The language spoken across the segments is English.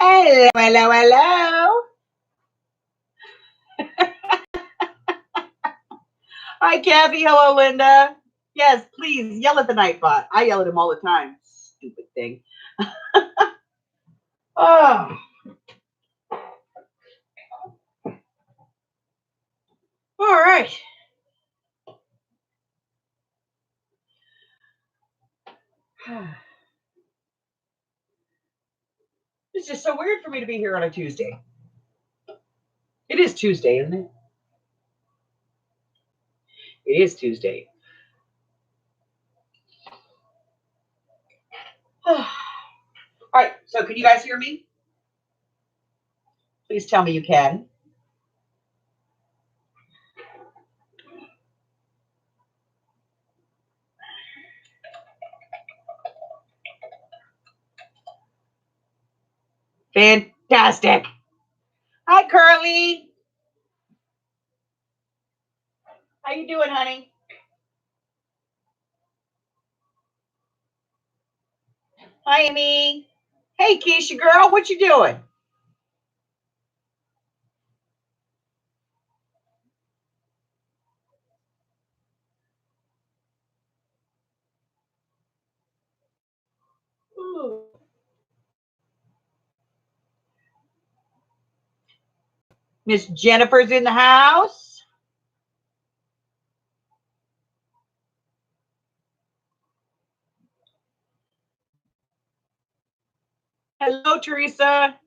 Hello, hello, hello. Hi, Kathy. Hello, Linda. Yes, please yell at the Nightbot. I yell at him all the time. Stupid thing. Oh, all right. It's just so weird for me to be here on a Tuesday. It is Tuesday, isn't it? It is Tuesday. All right. So, can you guys hear me? Please tell me you can. Fantastic. Hi, Curly. How you doing, honey? Hi, Amy. Hey, Keisha girl. What you doing? Ooh. Miss Jennifer's in the house. Hello, Teresa.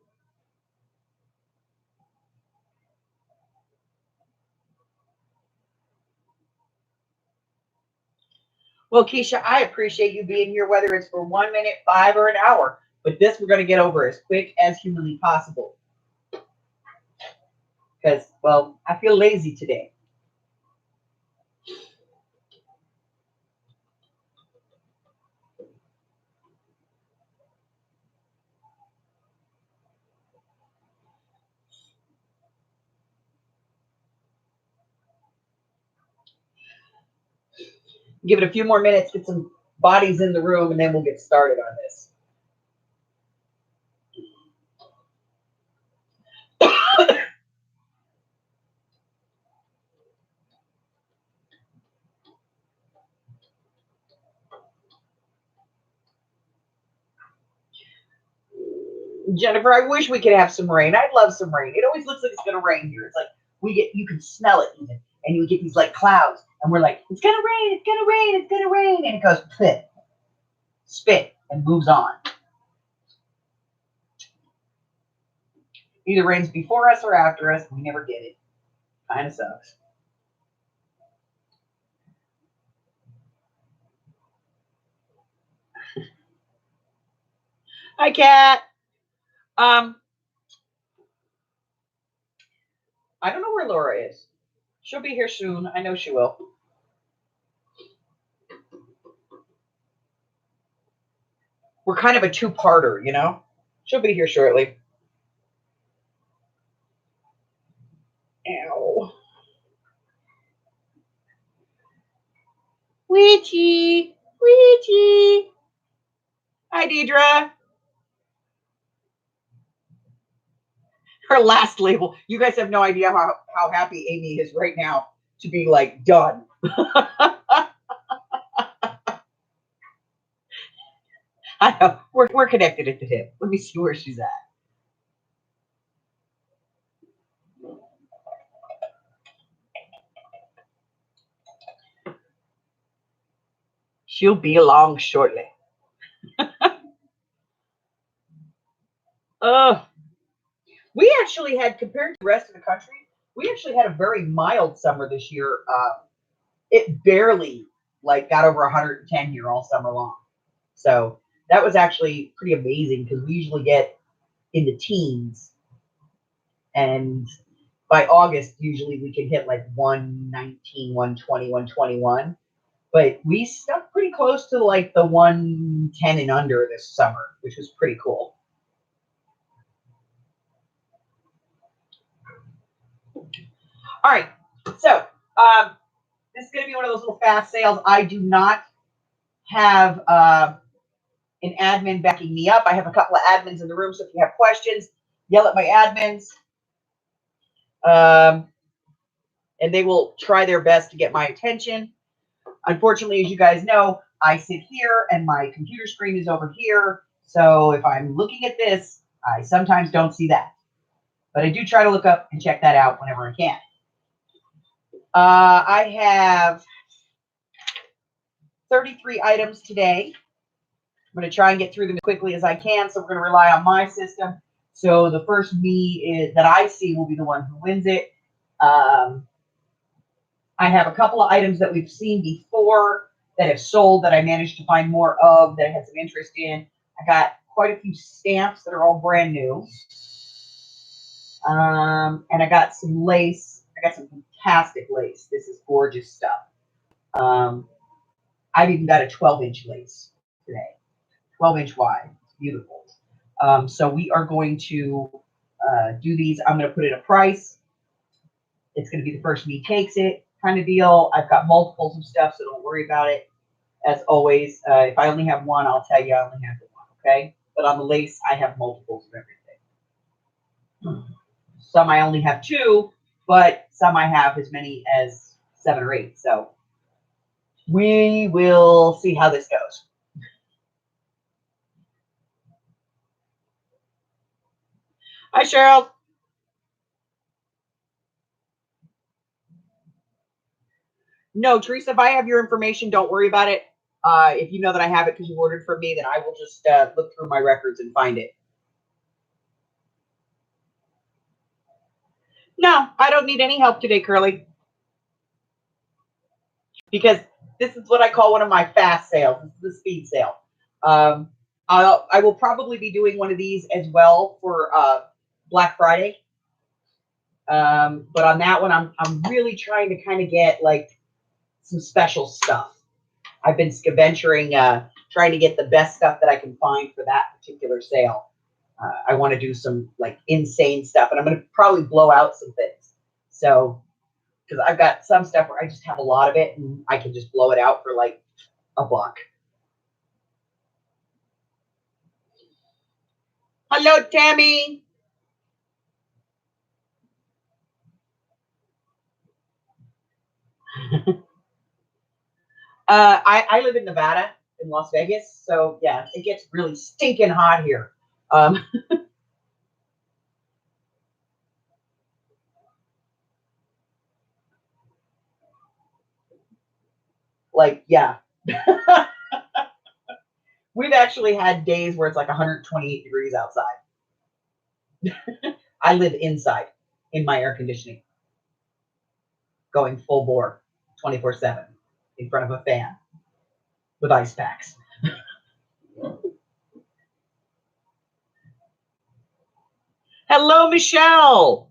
Well, Keisha, I appreciate you being here, whether it's for 1 minute, 5, or an hour. But this we're going to get over as quick as humanly possible. Because, well, I feel lazy today. Give it a few more minutes, get some bodies in the room, and then we'll get started on this. Jennifer, I wish we could have some rain. I'd love some rain. It always looks like it's going to rain here. It's like you can smell it even. And you get these like clouds, and we're like, it's going to rain, it's going to rain, it's going to rain. And it goes, spit, spit, and moves on. Either rains before us or after us. We never get it. Kind of sucks. Hi, Kat. I don't know where Laura is. She'll be here soon. I know she will. We're kind of a two-parter, you know? She'll be here shortly. Ow. Ouija. Ouija. Hi, Deidre. Her last label. You guys have no idea how happy Amy is right now to be like done. I know. We're connected at the hip. Let me see where she's at. She'll be along shortly. We actually had, compared to the rest of the country, we actually had a very mild summer this year. It barely like got over 110 here all summer long. So that was actually pretty amazing because we usually get in the teens. And by August, usually we can hit like 119, 120, 121. But we stuck pretty close to like the 110 and under this summer, which was pretty cool. All right. So this is going to be one of those little fast sales. I do not have an admin backing me up. I have a couple of admins in the room, so if you have questions, yell at my admins. And they will try their best to get my attention. Unfortunately, as you guys know, I sit here and my computer screen is over here. So if I'm looking at this, I sometimes don't see that. But I do try to look up and check that out whenever I can. I have 33 items today. I'm going to try and get through them as quickly as I can. So we're going to rely on my system. So the first me that I see will be the one who wins it. I have a couple of items that we've seen before that have sold that I managed to find more of that I had some interest in. I got quite a few stamps that are all brand new. And I got some lace. I got some fantastic lace. This is gorgeous stuff. I've even got a 12-inch lace today. 12-inch wide. It's beautiful. So we are going to do these. I'm going to put in a price. It's going to be the first me takes it kind of deal. I've got multiples of stuff, so don't worry about it. As always, if I only have one, I'll tell you I only have the one, okay? But on the lace, I have multiples of everything. Some I only have 2, but some I have as many as 7 or 8. So we will see how this goes. Hi, Cheryl. No, Teresa, if I have your information, don't worry about it. If you know that I have it because you ordered from me, then I will just look through my records and find it. No, I don't need any help today, Curly. Because this is what I call one of my fast sales. This is the speed sale. I will probably be doing one of these as well for Black Friday. But on that one, I'm really trying to kind of get like some special stuff. I've been scaventuring, trying to get the best stuff that I can find for that particular sale. I want to do some like insane stuff, and I'm going to probably blow out some things. So, because I've got some stuff where I just have a lot of it, and I can just blow it out for like $1. Hello, Tammy. I live in Nevada, in Las Vegas, so yeah, it gets really stinking hot here. Like, yeah. We've actually had days where it's like 128 degrees outside. I live inside in my air conditioning, going full bore 24/7 in front of a fan with ice packs. Hello, Michelle.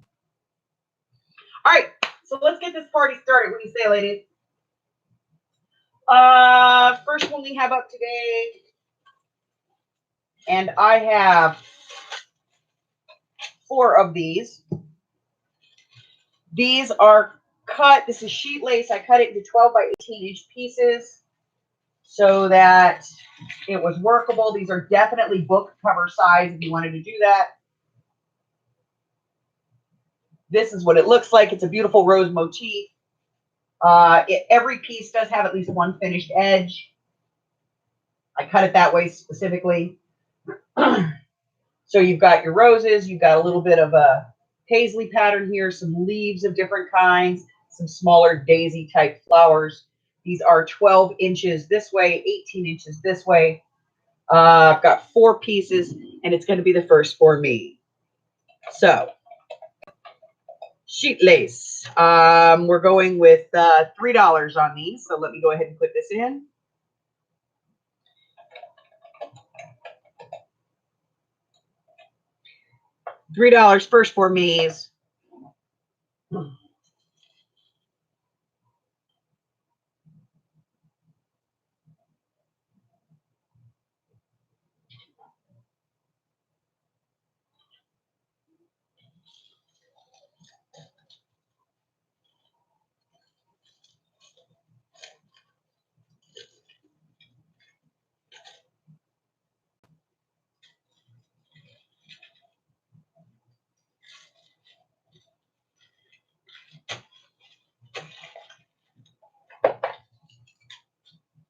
All right, so let's get this party started. What do you say, ladies? First one we have up today, and I have 4 of these. These are cut. This is sheet lace. I cut it into 12 by 18-inch pieces so that it was workable. These are definitely book cover size if you wanted to do that. This is what it looks like. It's a beautiful rose motif. Every piece does have at least one finished edge. I cut it that way specifically. So you've got your roses. You've got a little bit of a paisley pattern here, some leaves of different kinds, some smaller daisy type flowers. These are 12 inches this way, 18 inches this way. I've got 4 pieces, and it's going to be the first for me. So, sheet lace. We're going with $3 on these, so let me go ahead and put this in. $3 first for me's.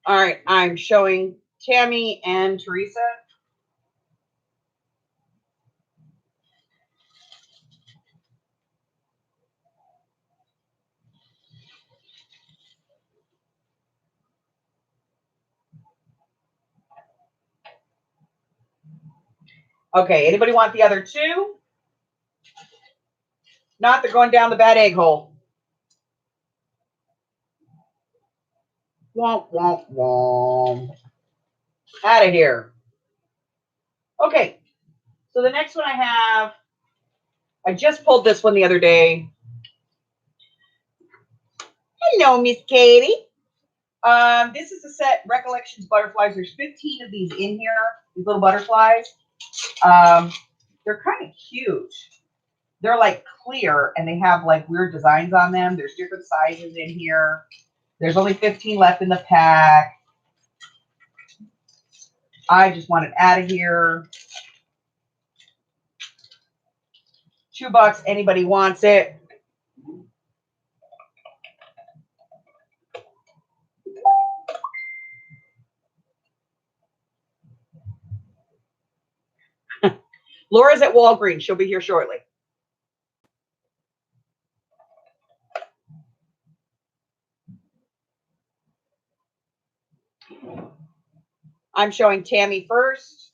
All right, I'm showing Tammy and Teresa. Okay, anybody want the other two? Not, they're going down the bad egg hole. Womp, womp, womp. Out of here. Okay, so the next one I have, I just pulled this one the other day. Hello, Miss Katie. This is a set, Recollections Butterflies. There's 15 of these in here, these little butterflies. They're kind of cute. They're like clear and they have like weird designs on them. There's different sizes in here. There's only 15 left in the pack. I just want it out of here. $2. Anybody wants it? Laura's at Walgreens. She'll be here shortly. I'm showing Tammy first.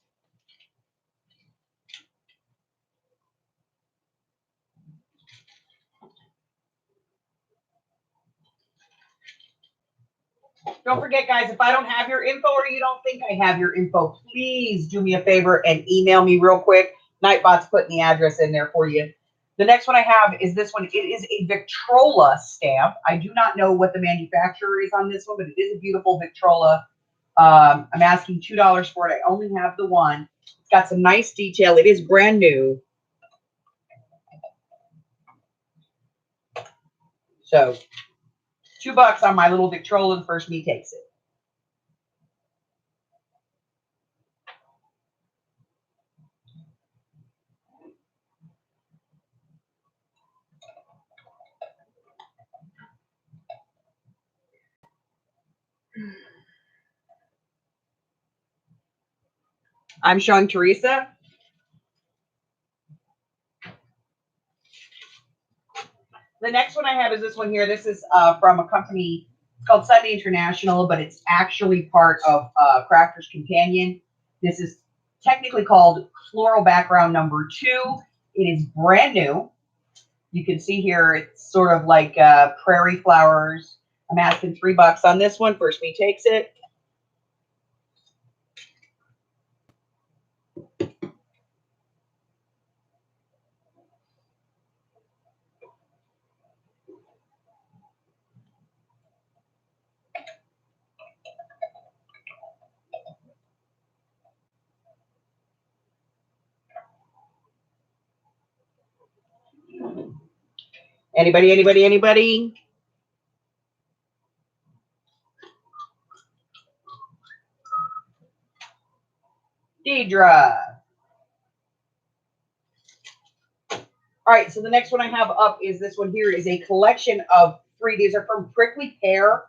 Don't forget, guys, if I don't have your info or you don't think I have your info, please do me a favor and email me real quick. Nightbot's putting the address in there for you. The next one I have is this one. It is a Victrola stamp. I do not know what the manufacturer is on this one, but it is a beautiful Victrola. I'm asking $2 for it. I only have the one. It's got some nice detail. It is brand new. So $2 on my little Victrola. The first me takes it. I'm showing Teresa. The next one I have is this one here. This is from a company called Sunday International, but it's actually part of Crafter's Companion. This is technically called Floral Background number 2. It is brand new. You can see here it's sort of like prairie flowers. I'm asking $3 on this one. First me takes it. Anybody, anybody, anybody? Deidre. All right, so the next one I have up is this one here. Is a collection of 3. These are from Prickly Pear.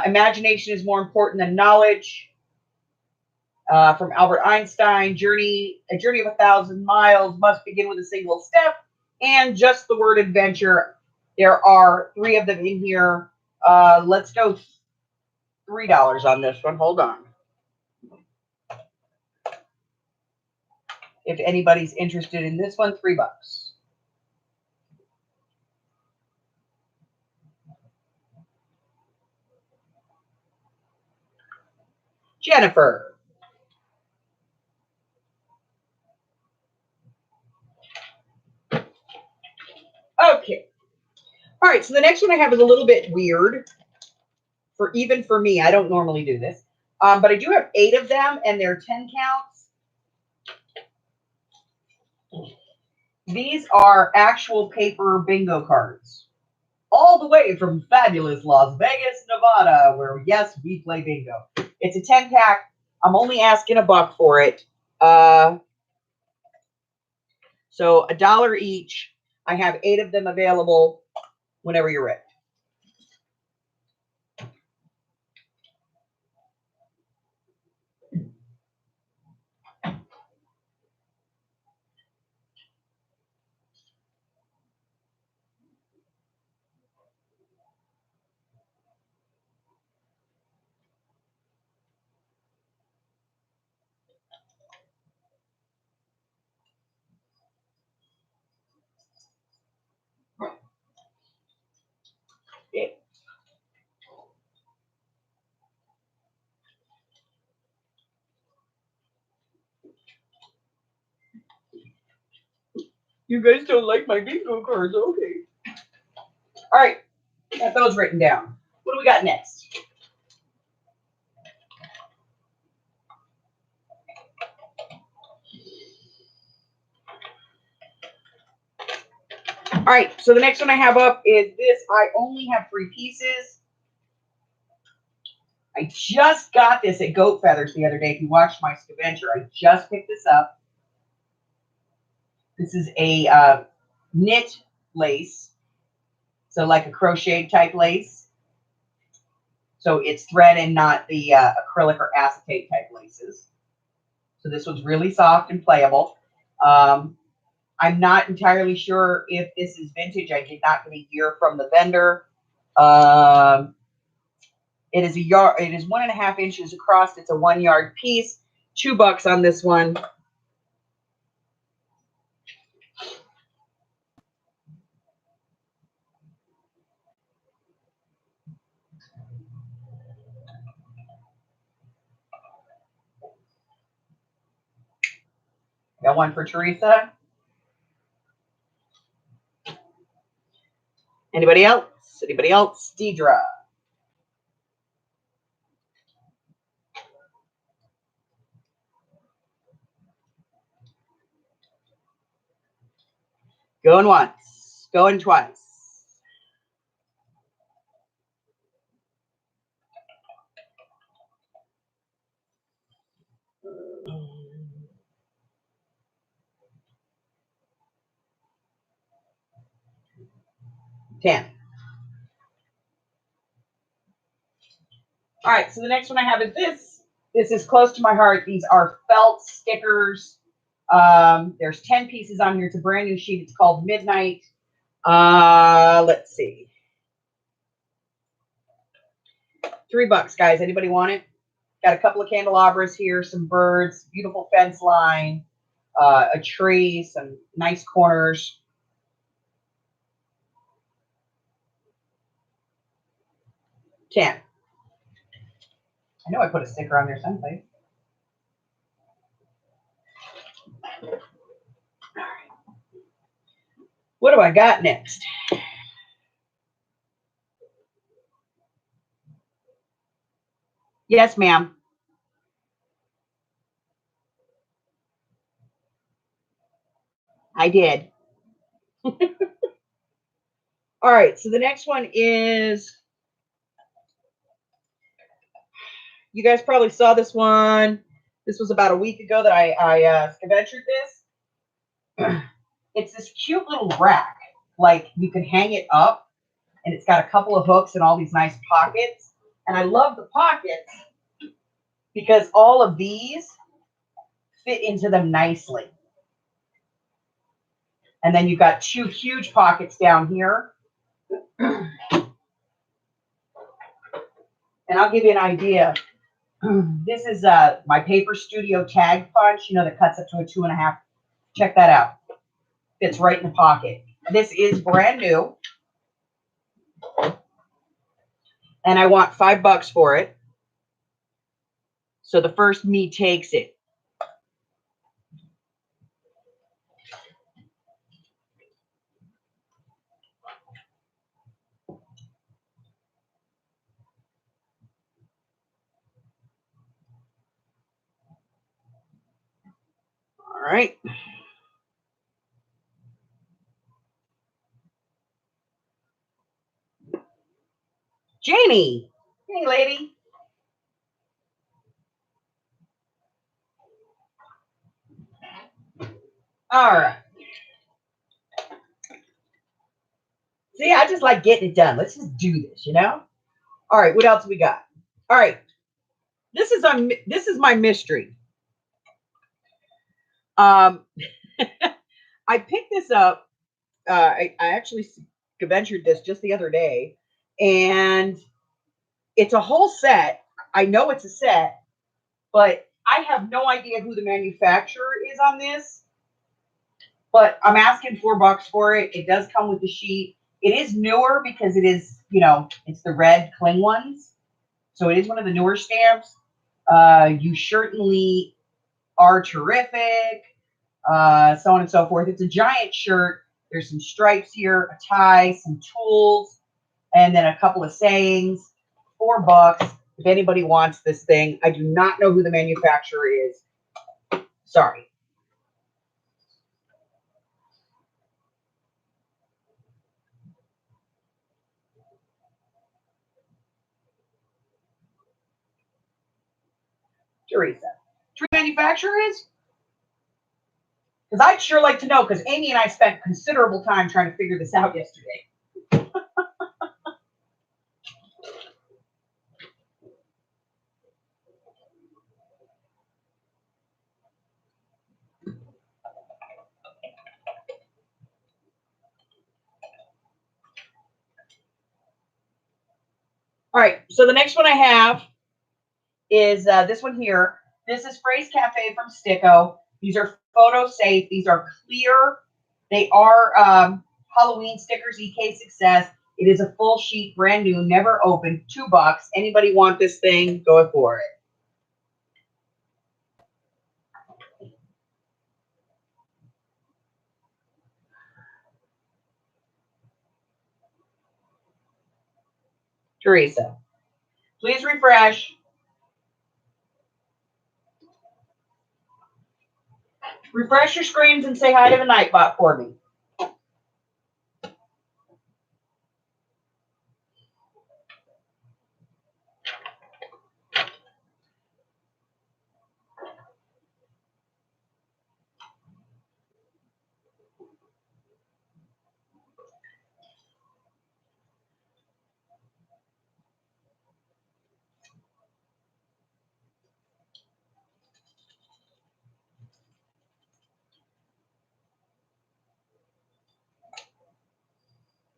Imagination is more important than knowledge. From Albert Einstein. A journey of 1,000 miles must begin with a single step. And just the word adventure. There are 3 of them in here. Let's go $3 on this one. Hold on. If anybody's interested in this one, $3. Jennifer. Okay. All right, so the next one I have is a little bit weird. Even for me, I don't normally do this. But I do have 8 of them, and they're 10 counts. These are actual paper bingo cards. All the way from fabulous Las Vegas, Nevada, where, yes, we play bingo. It's a 10-pack. I'm only asking $1 for it. So $1 each. I have 8 of them available whenever you're ready. You guys don't like my bingo cards, okay. All right, got those written down. What do we got next? All right, so the next one I have up is this. I only have 3 pieces. I just got this at Goat Feathers the other day. If you watched my scavenger, I just picked this up. This is a knit lace, so like a crocheted type lace. So it's thread and not the acrylic or acetate type laces. So this one's really soft and playable. I'm not entirely sure if this is vintage. I did not get a year from the vendor. It is a yard. It is 1.5 inches across. It's a 1 yard piece. $2 on this one. Got one for Teresa. Anybody else? Anybody else? Deidre. Going once. Going twice. $10. All right, so the next one I have is this. This is close to my heart. These are felt stickers. There's 10 pieces on here. It's a brand new sheet. It's called Midnight. Let's see. $3, guys. Anybody want it? Got a couple of candelabras here, some birds, beautiful fence line, a tree, some nice corners. $10. I know I put a sticker on there someplace. All right. What do I got next? Yes, ma'am. I did. All right, so the next one is, you guys probably saw this one. This was about a week ago that I scaventured this. It's this cute little rack. Like, you can hang it up, and it's got a couple of hooks and all these nice pockets. And I love the pockets because all of these fit into them nicely. And then you've got 2 huge pockets down here. And I'll give you an idea. This is my Paper Studio tag punch, that cuts up to a 2.5. Check that out. Fits right in the pocket. This is brand new. And I want $5 for it. So the first me takes it. All right. Janie. Hey, lady. All right. See, I just like getting it done. Let's just do this, All right, what else we got? All right. This is my mystery. I picked this up. I actually ventured this just the other day, and it's a whole set. I know it's a set, but I have no idea who the manufacturer is on this. But I'm asking $4 for it. It does come with the sheet. It is newer because it is, it's the red cling ones. So it is one of the newer stamps. You certainly are terrific. so on and so forth. It's a giant shirt. There's some stripes here, a tie, some tools, and then a couple of sayings. $4. If anybody wants this thing, I do not know who the manufacturer is. Sorry. Teresa. Tree manufacturer is? Because I'd sure like to know, because Amy and I spent considerable time trying to figure this out yesterday. All right, so the next one I have is this one here. This is Phrase Cafe from Sticko. These are photo safe. These are clear. They are Halloween stickers, EK Success. It is a full sheet, brand new, never opened, $2. Anybody want this thing? Go for it. Teresa, please refresh. Refresh your screens and say hi to the Nightbot for me.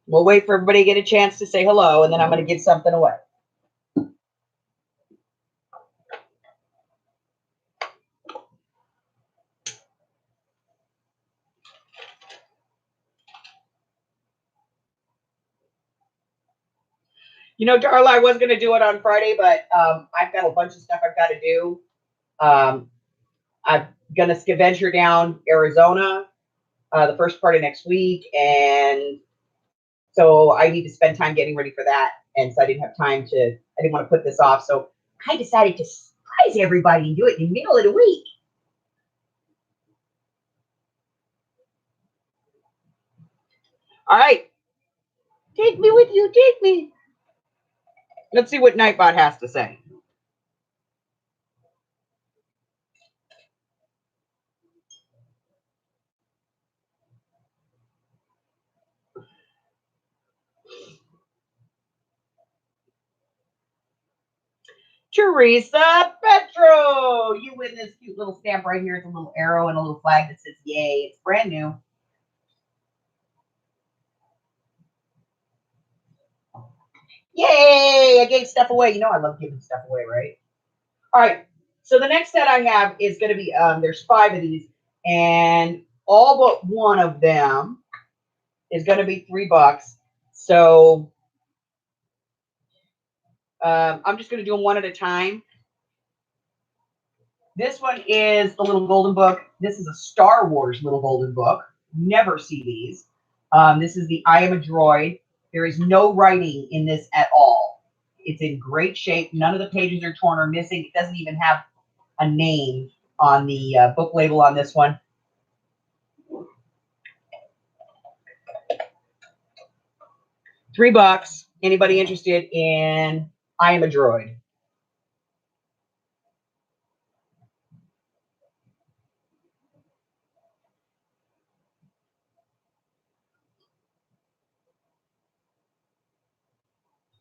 We'll wait for everybody to get a chance to say hello, and then I'm going to give something away. You know, Darla, I was going to do it on Friday, but I've got a bunch of stuff I've got to do. I'm going to venture down Arizona the first part of next week, and so I need to spend time getting ready for that. And so I didn't have time to, I didn't want to put this off. So I decided to surprise everybody and do it in the middle of the week. All right. Take me with you. Take me. Let's see what Nightbot has to say. Teresa Petro, you win this cute little stamp right here. It's a little arrow and a little flag that says yay. It's brand new. Yay! I gave stuff away. You know I love giving stuff away, right? All right. So the next set I have is going to be, there's 5 of these, and all but one of them is going to be $3. So I'm just going to do them one at a time. This one is the little golden book. This is a Star Wars little golden book. Never see these. This is the I Am a Droid. There is no writing in this at all. It's in great shape. None of the pages are torn or missing. It doesn't even have a name on the book label on this one. $3. Anybody interested in I Am a Droid?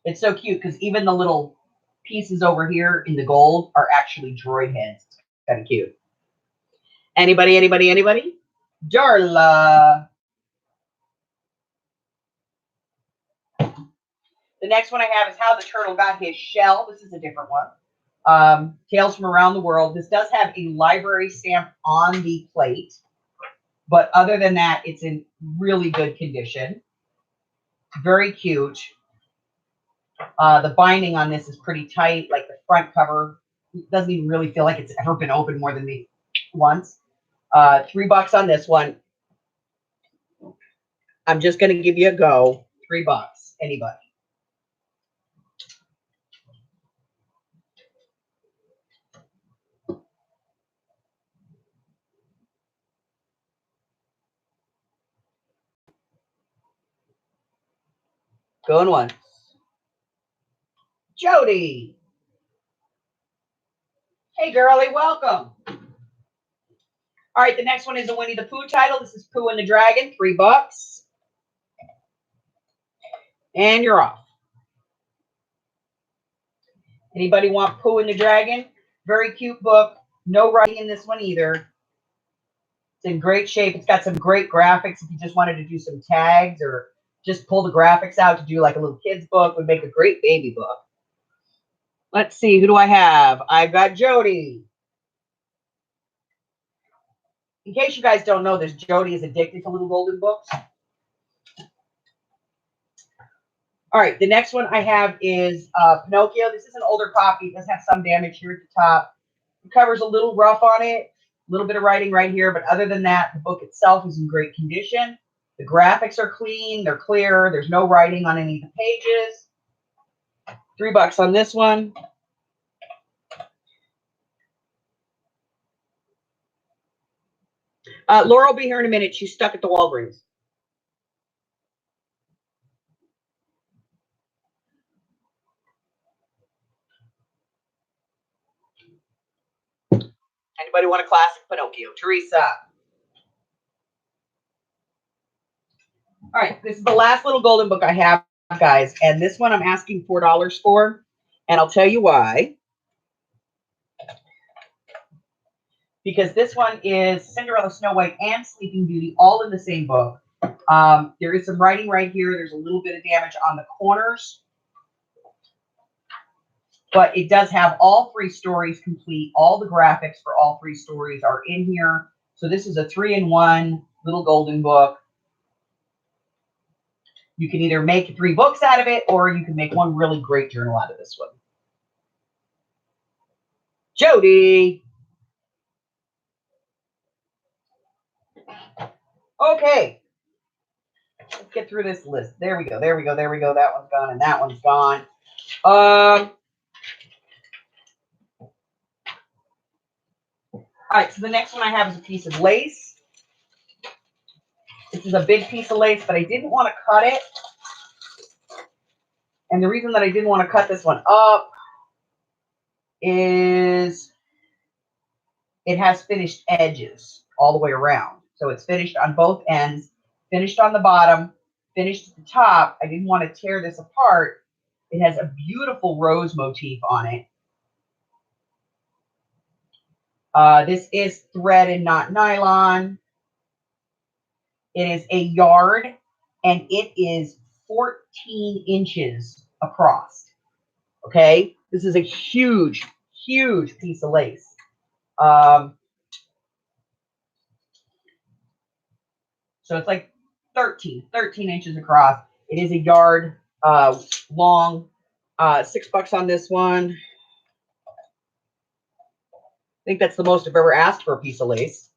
It's so cute because even the little pieces over here in the gold are actually droid heads. Kind of cute. Anybody, anybody, anybody? Darla. The next one I have is How the Turtle Got His Shell. This is a different one. Tales from Around the World. This does have a library stamp on the plate, but other than that, it's in really good condition. Very cute. The binding on this is pretty tight, like the front cover. It doesn't even really feel like it's ever been opened more than once. $3 on this one. I'm just going to give you a go. $3. Anybody? Going once. Jody. Hey, girlie, welcome. All right, the next one is a Winnie the Pooh title. This is Pooh and the Dragon, $3. And you're off. Anybody want Pooh and the Dragon? Very cute book. No writing in this one either. It's in great shape. It's got some great graphics. If you just wanted to do some tags or just pull the graphics out to do like a little kid's book, would make a great baby book. Let's see. Who do I have? I've got Jody. In case you guys don't know this, Jody is addicted to little golden books. All right, the next one I have is Pinocchio. This is an older copy. It does have some damage here at the top. The cover's a little rough on it. A little bit of writing right here, but other than that, the book itself is in great condition. The graphics are clean. They're clear. There's no writing on any of the pages. $3 on this one. Laura will be here in a minute. She's stuck at the Walgreens. Anybody want a classic Pinocchio? Teresa. All right, this is the last little golden book I have, guys. And this one I'm asking $4 for. And I'll tell you why. Because this one is Cinderella, Snow White, and Sleeping Beauty all in the same book. There is some writing right here. There's a little bit of damage on the corners. But it does have all 3 stories complete. All the graphics for all 3 stories are in here. So this is a 3-in-1 little golden book. You can either make 3 books out of it, or you can make one really great journal out of this one. Jody. Okay. Let's get through this list. There we go. There we go. There we go. That one's gone and that one's gone. All right. So the next one I have is a piece of lace. This is a big piece of lace, but I didn't want to cut it. And the reason that I didn't want to cut this one up is it has finished edges all the way around. So it's finished on both ends, finished on the bottom, finished at the top. I didn't want to tear this apart. It has a beautiful rose motif on it. This is thread and not nylon. It is a yard, and it is 14 inches across. Okay? This is a huge, huge piece of lace. So it's like 13 inches across. It is a yard long. $6 on this one. I think that's the most I've ever asked for a piece of lace.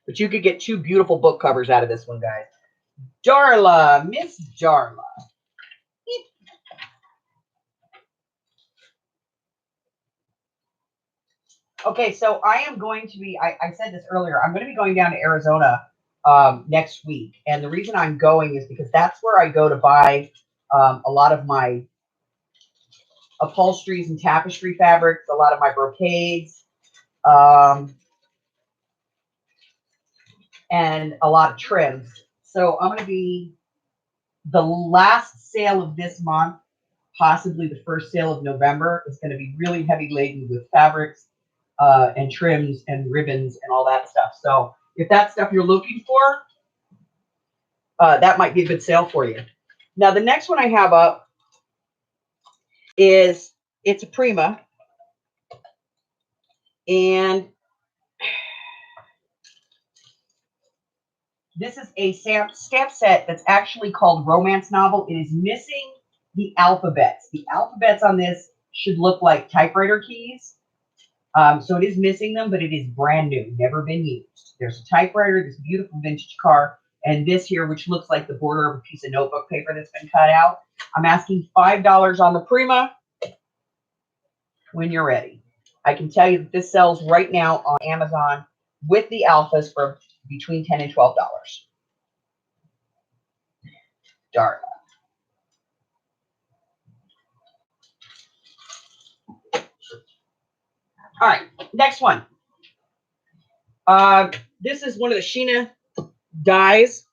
But you could get 2 beautiful book covers out of this one, guys. Darla, Miss Darla. Okay, so I am going to be, I said this earlier, I'm going to be going down to Arizona next week. And the reason I'm going is because that's where I go to buy a lot of my upholsteries and tapestry fabrics, a lot of my brocades, and a lot of trims. So I'm going to be the last sale of this month, possibly the first sale of November, is going to be really heavy laden with fabrics and trims and ribbons and all that stuff. So if that's stuff you're looking for, that might be a good sale for you. Now, the next one I have up is, it's a Prima. And This is a stamp set that's actually called Romance Novel. It is missing the alphabets. The alphabets on this should look like typewriter keys. So it is missing them, but it is brand new, never been used. There's a typewriter, this beautiful vintage car, and this here, which looks like the border of a piece of notebook paper that's been cut out. I'm asking $5 on the Prima when you're ready. I can tell you that this sells right now on Amazon with the alphas for between $10 and $12. Darla. All right, next one. This is one of the Sheena dies.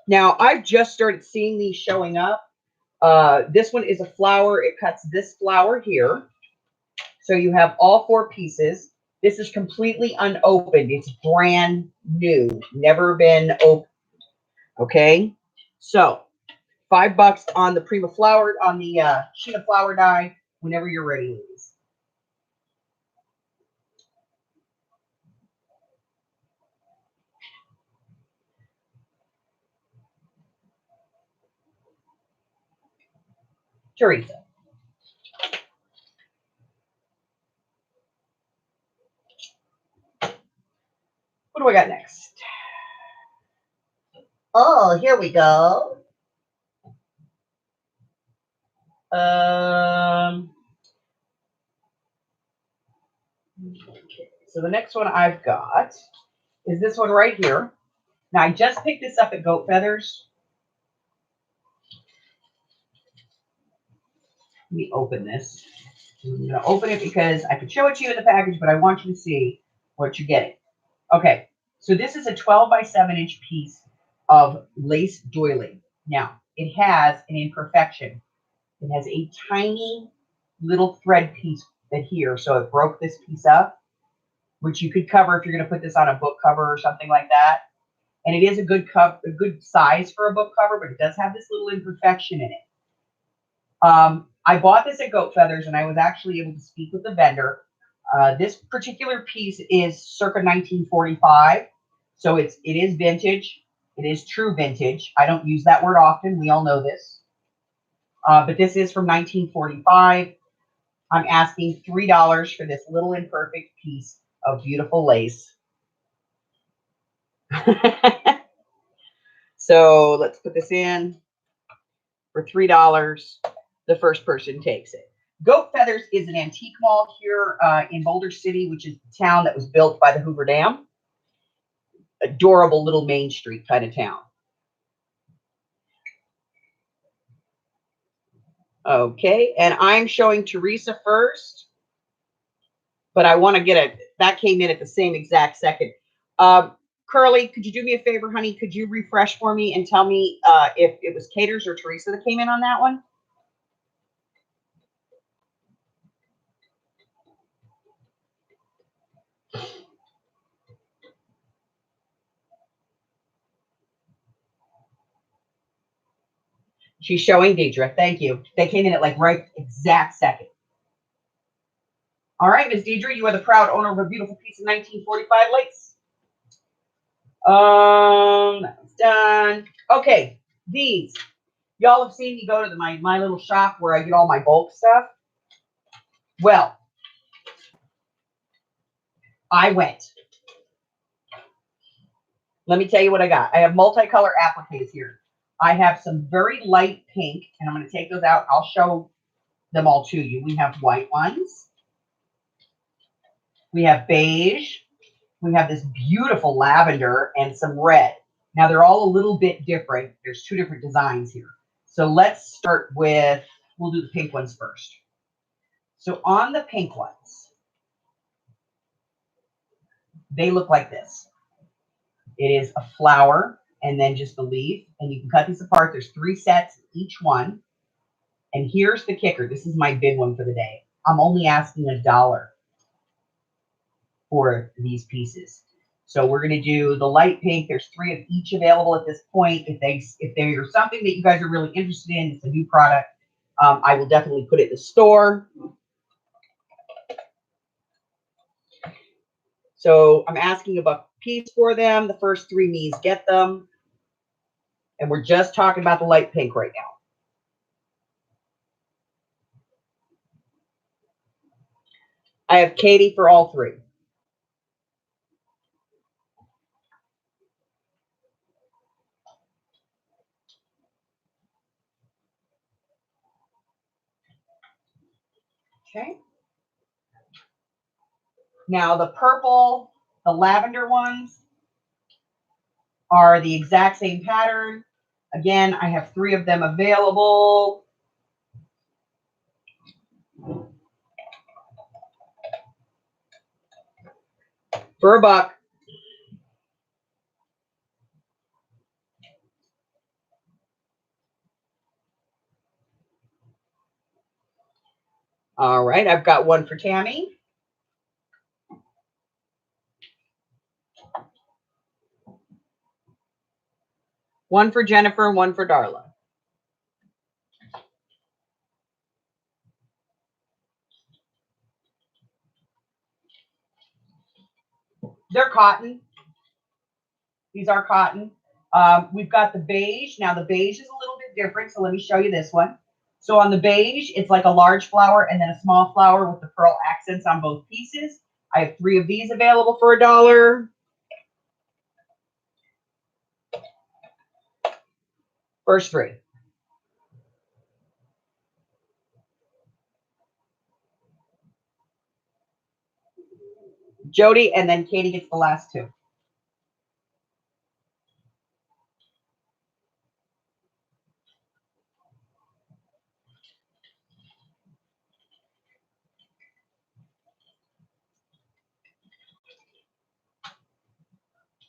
Now, I've just started seeing these showing up. This one is a flower. It cuts this flower here. So you have all 4 pieces. This is completely unopened. It's brand new. Never been opened. Okay. So $5 on the Prima flower, on the Sheena flower die, whenever you're ready, ladies. Teresa. What do I got next? Oh, here we go. So the next one I've got is this one right here. Now, I just picked this up at Goat Feathers. Let me open this. I'm going to open it because I could show it to you in the package, but I want you to see what you're getting. Okay, so this is a 12 by 7-inch piece of lace doily. Now, it has an imperfection. It has a tiny little thread piece here, so it broke this piece up, which you could cover if you're going to put this on a book cover or something like that. And it is a good size for a book cover, but it does have this little imperfection in it. I bought this at Goat Feathers, and I was actually able to speak with the vendor. This particular piece is circa 1945, so it is vintage. It is true vintage. I don't use that word often. We all know this. But this is from 1945. I'm asking $3 for this little imperfect piece of beautiful lace. So let's put this in for $3. The first person takes it. Goat Feathers is an antique mall here in Boulder City, which is the town that was built by the Hoover Dam. Adorable little Main Street kind of town. Okay, and I'm showing Teresa first, but I want to get that came in at the same exact second. Curly, could you do me a favor, honey? Could you refresh for me and tell me if it was Caters or Teresa that came in on that one? She's showing Deidre. Thank you. They came in at like right exact second. All right, Miss Deidre, you are the proud owner of a beautiful piece of 1945 lace. That's done. Okay, these. Y'all have seen me go to my little shop where I get all my bulk stuff. Well, I went. Let me tell you what I got. I have multicolor appliques here. I have some very light pink, and I'm going to take those out. I'll show them all to you. We have white ones. We have beige. We have this beautiful lavender and some red. Now, they're all a little bit different. There's 2 different designs here. So let's start with, we'll do the pink ones first. So on the pink ones, they look like this. It is a flower and then just the leaf. And you can cut these apart. There's 3 sets each one. And here's the kicker. This is my big one for the day. I'm only asking $1 for these pieces. So we're going to do the light pink. There's 3 of each available at this point. If there's something that you guys are really interested in, it's a new product, I will definitely put it in the store. So I'm asking about piece for them. The first 3 me's get them. And we're just talking about the light pink right now. I have Katie for all 3. Okay. Now the purple, the lavender ones are the exact same pattern. Again, I have 3 of them available. For $1. All right, I've got one for Tammy. One for Jennifer and one for Darla. They're cotton. These are cotton. We've got the beige. Now the beige is a little bit different, so let me show you this one. So on the beige, it's like a large flower and then a small flower with the pearl accents on both pieces. I have 3 of these available for $1. First 3. Jody, and then Katie gets the last 2.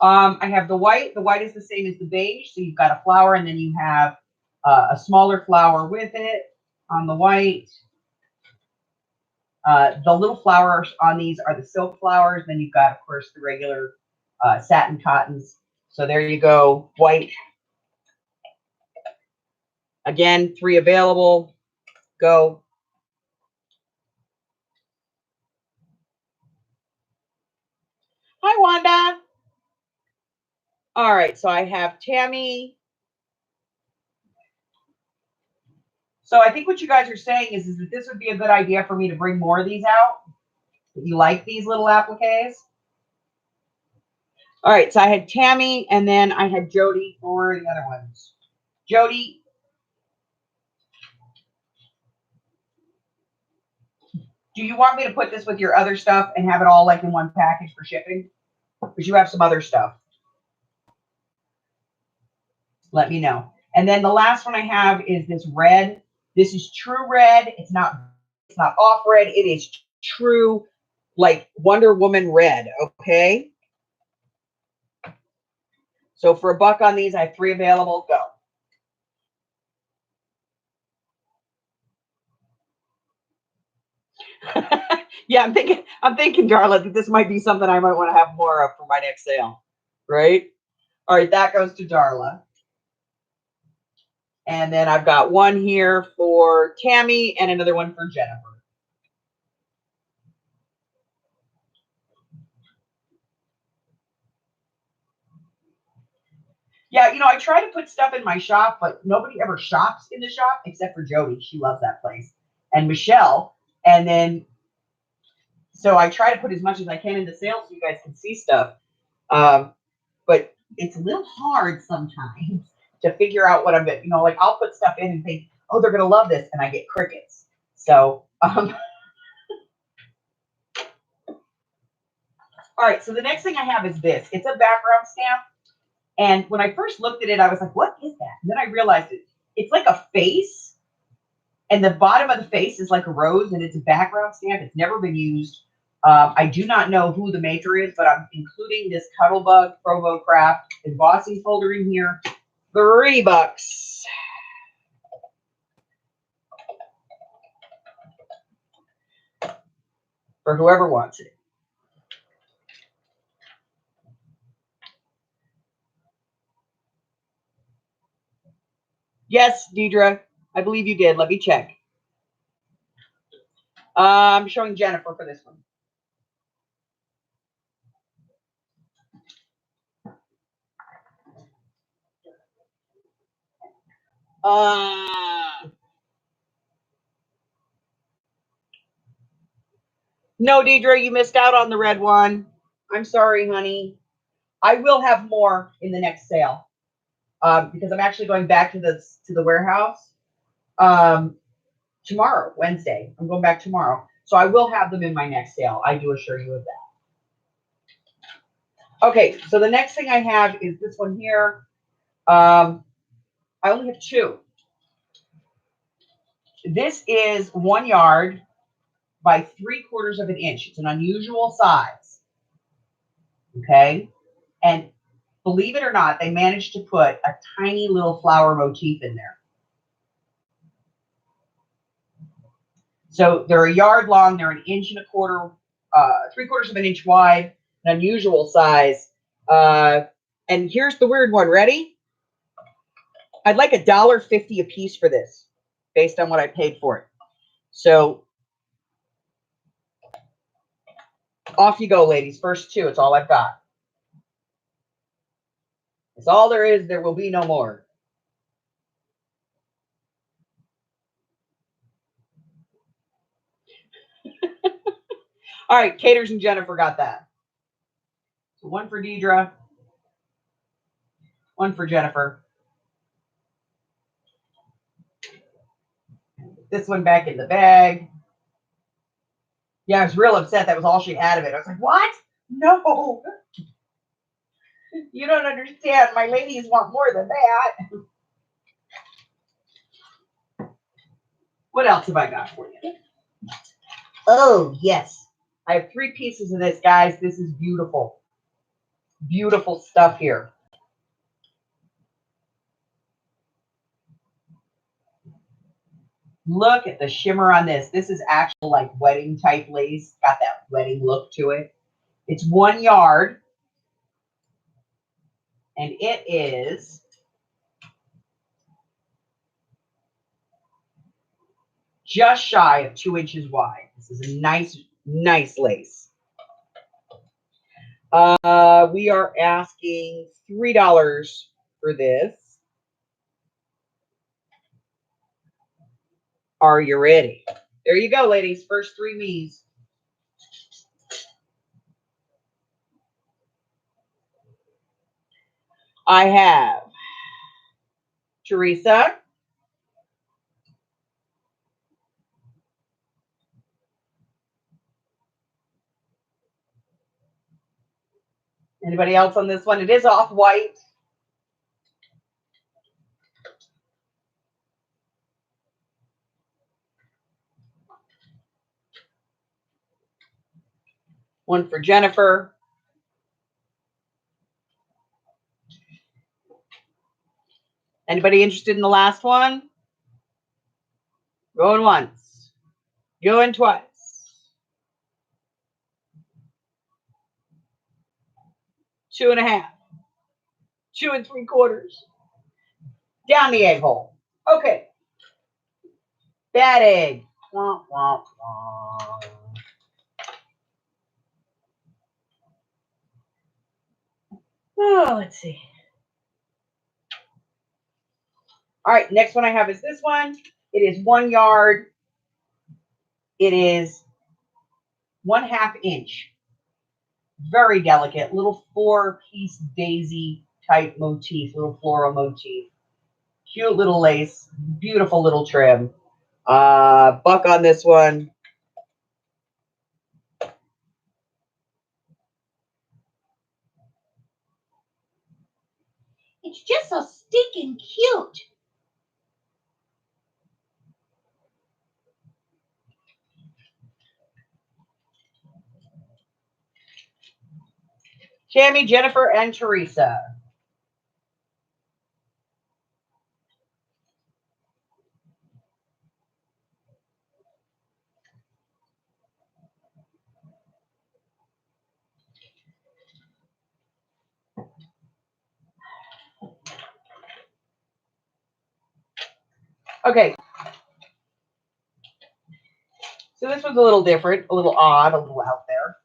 I have the white. The white is the same as the beige. So you've got a flower and then you have a smaller flower with it on the white. The little flowers on these are the silk flowers. Then you've got, of course, the regular satin cottons. So there you go, white. Again, 3 available. Go. Hi, Wanda. All right, so I have Tammy. So I think what you guys are saying is that this would be a good idea for me to bring more of these out. If you like these little appliques. All right, so I had Tammy, and then I had Jody for the other ones. Jody, do you want me to put this with your other stuff and have it all like in one package for shipping? Because you have some other stuff. Let me know. And then the last one I have is this red. This is true red. It's not off red. It is true, like Wonder Woman red. Okay. So for $1 on these, I have 3 available. Go. Yeah, I'm thinking, Darla, that this might be something I might want to have more of for my next sale. Right? All right, that goes to Darla. And then I've got one here for Tammy and another one for Jennifer. Yeah, I try to put stuff in my shop, but nobody ever shops in the shop except for Jody. She loves that place. And Michelle. And then, so I try to put as much as I can into sales so you guys can see stuff. But it's a little hard sometimes to figure out what I'm going to, like I'll put stuff in and think, oh, they're going to love this. And I get crickets. So, all right. So the next thing I have is this. It's a background stamp. And when I first looked at it, I was like, what is that? And then I realized it's like a face. And the bottom of the face is like a rose, and it's a background stamp. It's never been used. I do not know who the maker is, but I'm including this Cuttlebug Provo Craft embossing folder in here. $3. For whoever wants it. Yes, Deidre, I believe you did. Let me check. I'm showing Jennifer for this one. No, Deidre, you missed out on the red one. I'm sorry, honey. I will have more in the next sale because I'm actually going back to the warehouse tomorrow, Wednesday. I'm going back tomorrow, so I will have them in my next sale. I do assure you of that. Okay, so the next thing I have is this one here. I only have two. This is 1 yard by 3/4 of an inch. It's an unusual size. Okay, and believe it or not, they managed to put a tiny little flower motif in there. So they're a yard long. They're 1 1/4 inches, 3/4 of an inch wide, an unusual size. And here's the weird one. Ready? I'd like $1.50 a piece for this, based on what I paid for it. So off you go, ladies. First two. It's all I've got. It's all there is. There will be no more. All right, Caters and Jennifer got that. So one for Deidre, one for Jennifer. This one back in the bag. Yeah, I was real upset. That was all she had of it. I was like, what? No. You don't understand. My ladies want more than that. What else have I got for you? Oh, yes. I have 3 pieces of this, guys. This is beautiful. Beautiful stuff here. Look at the shimmer on this. This is actual like wedding type lace. Got that wedding look to it. It's 1 yard. And it is just shy of 2 inches wide. This is a nice, nice lace. We are asking $3 for this. Are you ready? There you go, ladies. First 3 me's. I have Teresa, anybody else on this one? It is off-white. One for Jennifer. Anybody interested in the last one? Going once. Going twice. 2 1/2. 2 3/4. Down the egg hole. Okay. Bad egg. Wah, wah, wah. Oh, let's see. All right, next one I have is this one. It is 1 yard. It is 1/2 inch. Very delicate, little 4-piece daisy type motif, little floral motif. Cute little lace, beautiful little trim. Buck on this one. It's just so stinking cute. Tammy, Jennifer, and Teresa. Okay. So this one's a little different, a little odd, a little out there.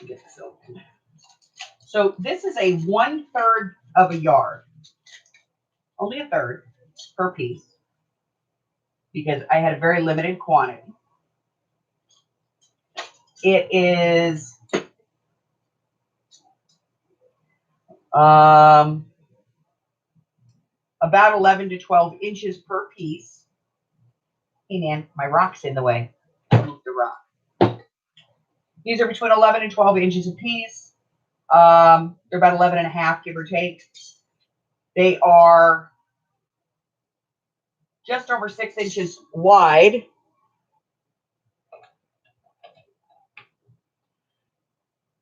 Get the silk. So this is a 1/3 of a yard. Only a third per piece because I had a very limited quantity. It is about 11 to 12 inches per piece. Hey man, my rock's in the way. Move the rock. These are between 11 and 12 inches a piece. They're about 11 and a half, give or take. They are just over 6 inches wide.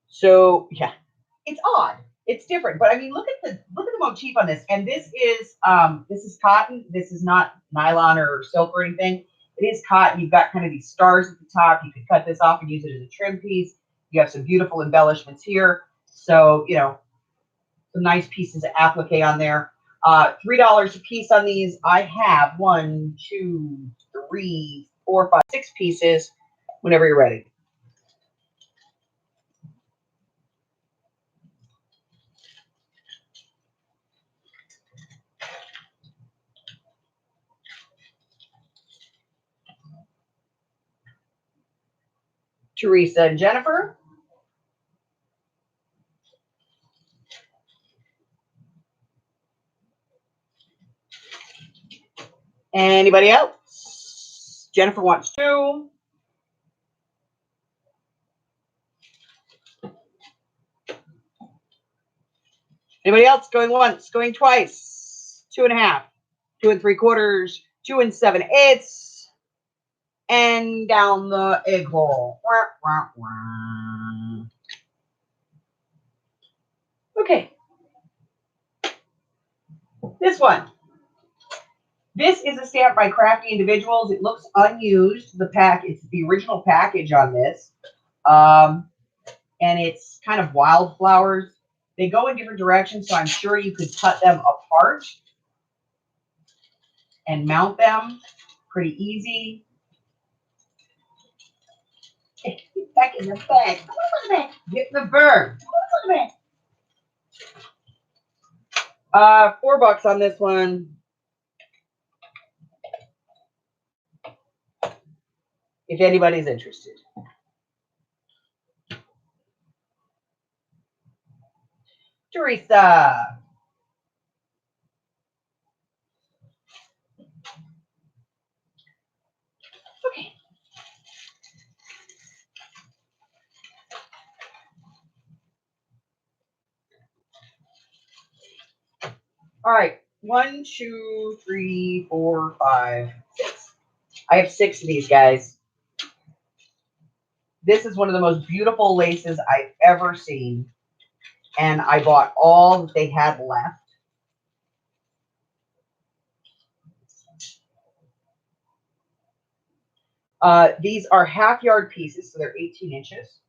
So yeah, it's odd. It's different, but I mean, look at the motif on this. And this is cotton. This is not nylon or silk or anything. It is cotton. You've got kind of these stars at the top. You could cut this off and use it as a trim piece. You have some beautiful embellishments here. So, you know, some nice pieces of applique on there. $3 a piece on these. I have 1, 2, 3, 4, 5, 6 pieces whenever you're ready. Teresa and Jennifer. Anybody else? Jennifer wants 2. Anybody else? Going once, going twice. 2.5, 2 3/4, 2 7/8, and down the egg hole. Wah, wah, wah. Okay. This one. This is a stamp by Crafty Individuals. It looks unused. It's the original package on this. And it's kind of wildflowers. They go in different directions, so I'm sure you could cut them apart and mount them pretty easy. Get back in the bag. Come on, back. Get in the bird. Come on, back. $4 on this one. If anybody's interested. Teresa. Okay. All right. 1, 2, 3, 4, 5, 6. I have 6 of these, guys. This is one of the most beautiful laces I've ever seen. And I bought all that they had left. These are half-yard pieces, so they're 18 inches.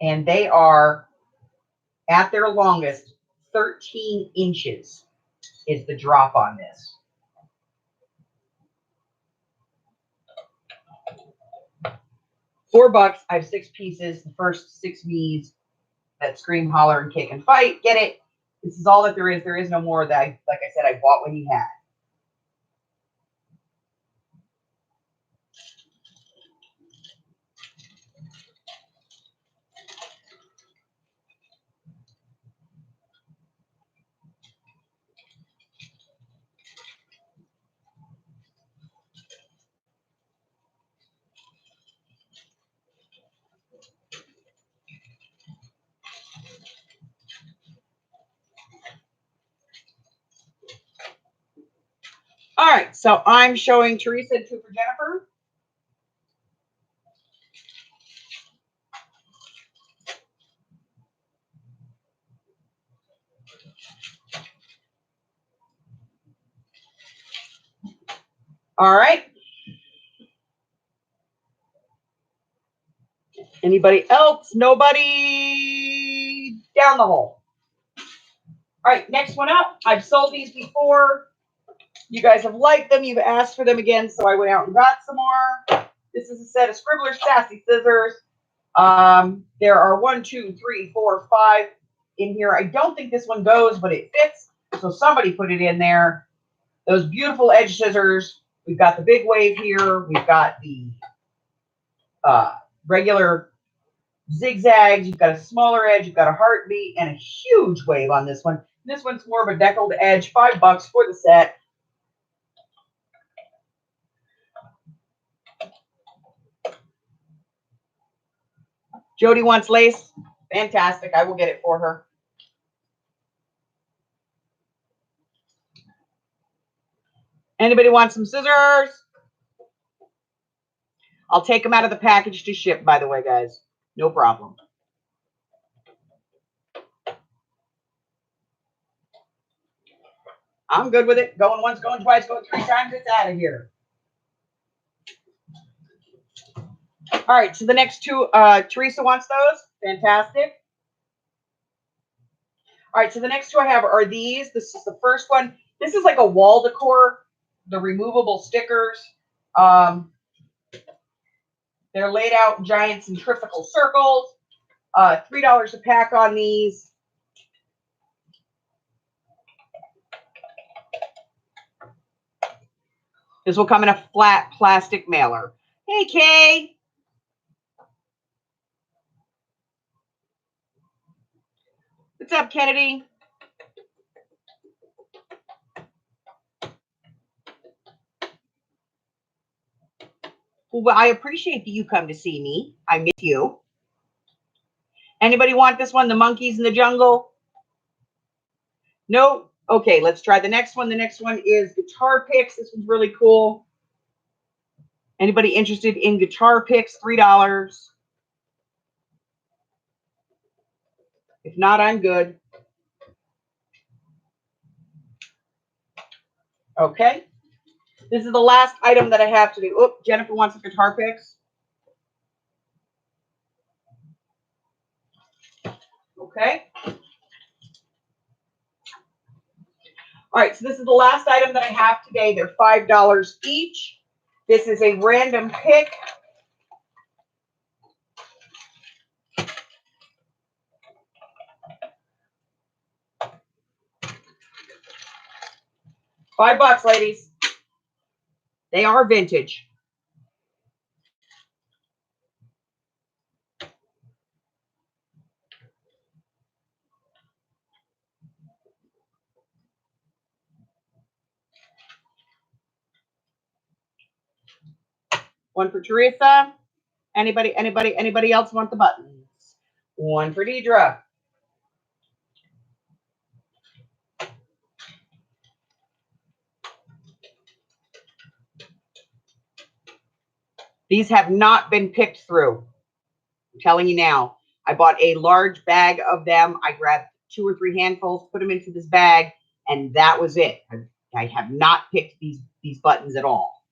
And they are, at their longest, 13 inches is the drop on this. $4. I have 6 pieces. The first 6 me's that scream, holler, and kick and fight. Get it? This is all that there is. There is no more that, like I said, I bought when you had. All right, so I'm showing Teresa and 2 for Jennifer. All right. Anybody else? Nobody? Down the hole. All right, next one up. I've sold these before. You guys have liked them. You've asked for them again, so I went out and got some more. This is a set of Scribbler Sassy Scissors. There are 1, 2, 3, 4, 5 in here. I don't think this one goes, but it fits. So somebody put it in there. Those beautiful edge scissors. We've got the big wave here. We've got the regular zigzags. You've got a smaller edge. You've got a heartbeat and a huge wave on this one. This one's more of a deckled edge. $5 for the set. Jody wants lace. Fantastic. I will get it for her. Anybody want some scissors? I'll take them out of the package to ship, by the way, guys. No problem. I'm good with it. Going once, going twice, going 3 times. It's out of here. All right, so the next two, Teresa wants those. Fantastic. All right, so the next two I have are these. This is the first one. This is like a wall decor, the removable stickers. They're laid out in giant centrifugal circles. $3 a pack on these. This will come in a flat plastic mailer. Hey, Kay. What's up, Kennedy? Well, I appreciate that you come to see me. I miss you. Anybody want this one, The Monkeys in the Jungle? No? Okay, let's try the next one. The next one is guitar picks. This one's really cool. Anybody interested in guitar picks? $3. If not, I'm good. Okay. This is the last item that I have to do. Oh, Jennifer wants the guitar picks. Okay. All right, so this is the last item that I have today. They're $5 each. This is a random pick. $5, ladies. They are vintage. One for Teresa. Anybody else want the buttons? One for Deidre. These have not been picked through. I'm telling you now. I bought a large bag of them. I grabbed 2 or 3 handfuls, put them into this bag, and that was it. I have not picked these buttons at all.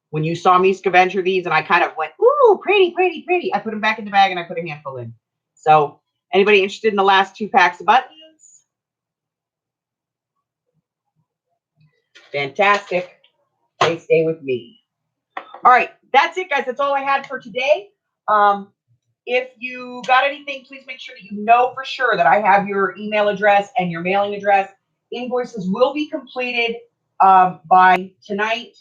When you saw me scavenger these and I kind of went, ooh, pretty, pretty, pretty, I put them back in the bag and I put a handful in. So anybody interested in the last 2 packs of buttons? Fantastic. They stay with me. All right, that's it, guys. That's all I had for today. If you got anything, please make sure that you know for sure that I have your email address and your mailing address. Invoices will be completed by tonight.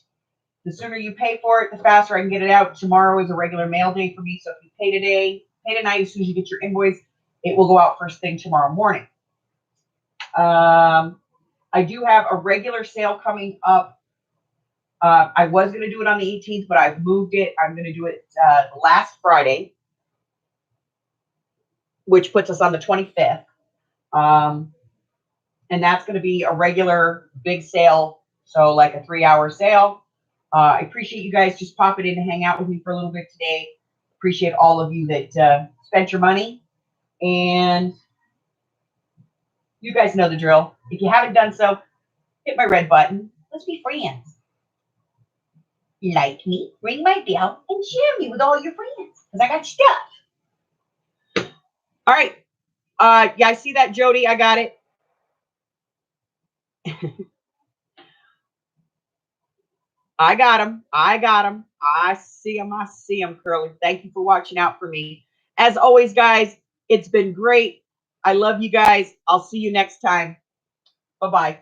The sooner you pay for it, the faster I can get it out. Tomorrow is a regular mail day for me, so if you pay today, pay tonight, as soon as you get your invoice, it will go out first thing tomorrow morning. I do have a regular sale coming up. I was going to do it on the 18th, but I've moved it. I'm going to do it last Friday, which puts us on the 25th. And that's going to be a regular big sale, so like a 3-hour sale. I appreciate you guys just popping in to hang out with me for a little bit today. Appreciate all of you that spent your money. And you guys know the drill. If you haven't done so, hit my red button. Let's be friends. Like me, ring my bell, and share me with all your friends, because I got stuff. All right. Yeah, I see that, Jody. I got it. I got him. I got him. I see them. I see them, Curly. Thank you for watching out for me. As always, guys, it's been great. I love you guys. I'll see you next time. Bye bye.